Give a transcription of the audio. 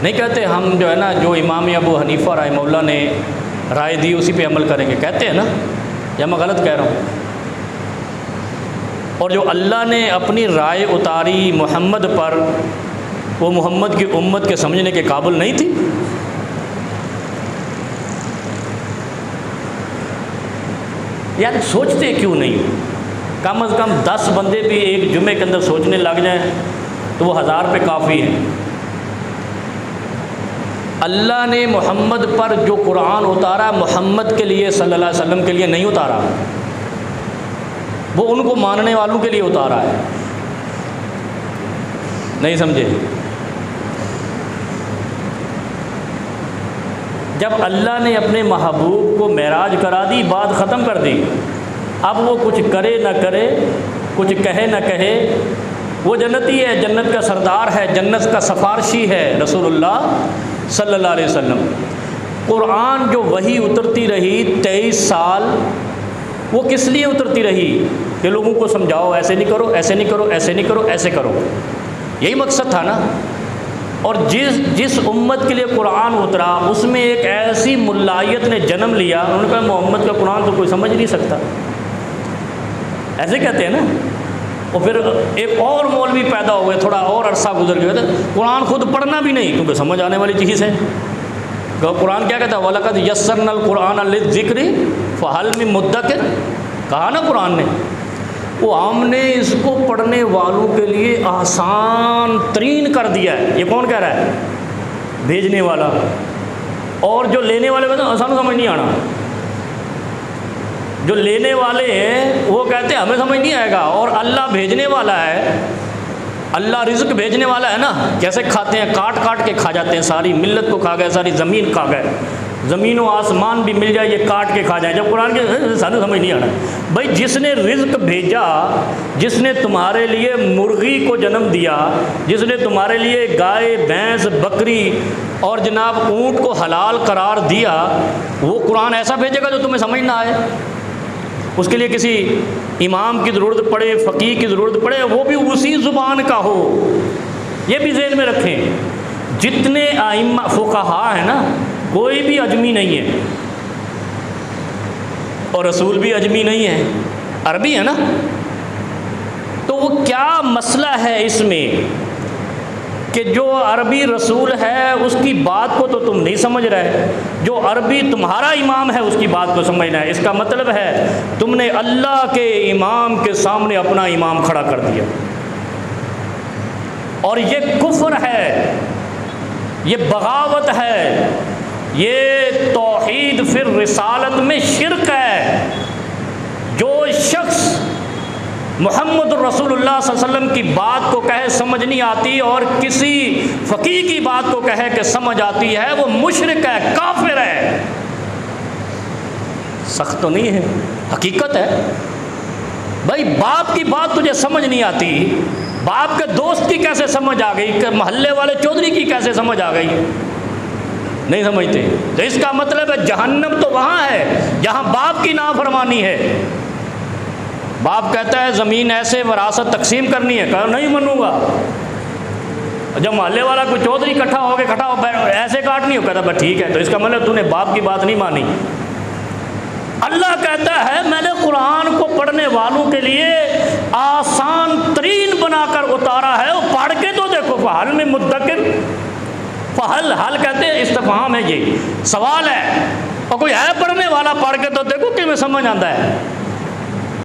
नहीं कहते हम जो है ना, जो इमाम अबू हनीफ़ा रहमहुल्लाह ने राय दी उसी पे अमल करेंगे, कहते हैं ना, या मैं गलत कह रहा हूँ? और जो अल्लाह ने अपनी राय उतारी मोहम्मद पर, वो मोहम्मद की उम्मत के समझने के काबिल नहीं थी। यार सोचते क्यों नहीं? कम अज़ कम 10 बंदे भी एक जुमे के अंदर सोचने लग जाएं तो वो 1000 पे काफ़ी है। अल्लाह ने मोहम्मद पर जो कुरान उतारा मोहम्मद के लिए सल्लल्लाहु अलैहि वसल्लम के लिए नहीं उतारा, वो उनको मानने वालों के लिए उतारा है। नहीं समझे? जब अल्लाह ने अपने महबूब को मेराज करा दी, बात ख़त्म कर दी। अब वो कुछ करे ना करे, कुछ कहे ना कहे, वो जन्नती है, जन्नत का सरदार है, जन्नत का सफारशी है रसूलुल्लाह सल्लल्लाहु अलैहि वसल्लम। कुरान जो वही उतरती रही 23 साल, वो किस लिए उतरती रही? कि लोगों को समझाओ, ऐसे नहीं करो, ऐसे नहीं करो, ऐसे नहीं करो, ऐसे करो। यही मकसद था ना। और जिस उम्मत के लिए कुरान उतरा उसमें एक ऐसी मुल्लायत ने जन्म लिया, उन्होंने कहा मोहम्मद का कुरान तो कोई समझ नहीं सकता, ऐसे कहते हैं ना। और फिर एक और मौलवी पैदा हो गए, थोड़ा और अरसा गुजर गया, तो कुरान खुद पढ़ना भी नहीं, क्योंकि समझ आने वाली चीज़ है। कुरान क्या कहता है? वलक़द यस्सरनल कुरान लिज़्ज़िक्रि फ़हल मिन मुद्दकिर, कहा ना कुरान ने, वो हमने इसको पढ़ने वालों के लिए आसान तरीन कर दिया है। ये कौन कह रहा है? भेजने वाला। और जो लेने वाले कहते हैं आसान समझ नहीं आना। जो लेने वाले हैं वो कहते हैं हमें समझ नहीं आएगा, और अल्लाह भेजने वाला है, अल्लाह रिज़्क़ भेजने वाला है ना। कैसे खाते हैं? काट काट के खा जाते हैं, सारी मिल्लत को खा गए, सारी ज़मीन खा गए, ज़मीन व आसमान भी मिल जाए ये काट के खा जाए। जब कुरान के सानू समझ नहीं आना। भाई जिसने रिज़्क़ भेजा, जिसने तुम्हारे लिए मुर्गी को जन्म दिया, जिसने तुम्हारे लिए गाय भैंस बकरी और जनाब ऊँट को हलाल करार दिया, वो कुरान ऐसा भेजेगा जो तुम्हें समझ ना आए? उसके लिए किसी इमाम की ज़रूरत पड़े, फ़कीह की ज़रूरत पड़े, वो भी उसी ज़ुबान का हो। ये भी ज़हन में रखें। जितने आइम्मा फ़ुक़हा हैं ना, कोई भी अजमी नहीं है, और रसूल भी अजमी नहीं है, अरबी है ना। तो वो क्या मसला है इसमें कि जो अरबी रसूल है उसकी बात को तो तुम नहीं समझ रहे, जो अरबी तुम्हारा इमाम है उसकी बात को समझना है। इसका मतलब है तुमने अल्लाह के इमाम के सामने अपना इमाम खड़ा कर दिया, और ये कुफ्र है, ये बगावत है, ये तौहीद फिर रिसालत में शिरक है। जो शख्स मुहम्मद रसूलुल्लाह सल्लल्लाहु अलैहि वसल्लम की बात को कहे समझ नहीं आती, और किसी फ़कीह की बात को कहे कि समझ आती है, वो मुशरिक है, काफिर है। सख्त तो नहीं है, हकीकत है। भाई बाप की बात तुझे समझ नहीं आती, बाप के दोस्त की कैसे समझ आ गई, कि मोहल्ले वाले चौधरी की कैसे समझ आ गई? नहीं समझते। तो इसका मतलब है जहन्नम तो वहाँ है जहाँ बाप की नाफरमानी है। बाप कहता है ज़मीन ऐसे वरासत तकसीम करनी है, कहा नहीं मनूंगा। जब मोहल्ले वाला कोई चौधरी इकट्ठा हो ऐसे काटनी हो, कहता ठीक है। तो इसका मतलब तूने बाप की बात नहीं मानी। अल्लाह कहता है मैंने कुरान को पढ़ने वालों के लिए आसान तरीन बनाकर उतारा है। वो पढ़ के तो देखो, फ़हल में मुद्दकिर, फ़हल हल कहते हैं इस्तिफ़हाम है, ये सवाल है, और कोई है पढ़ने वाला, पढ़ के तो देखो कि में समझ आता है।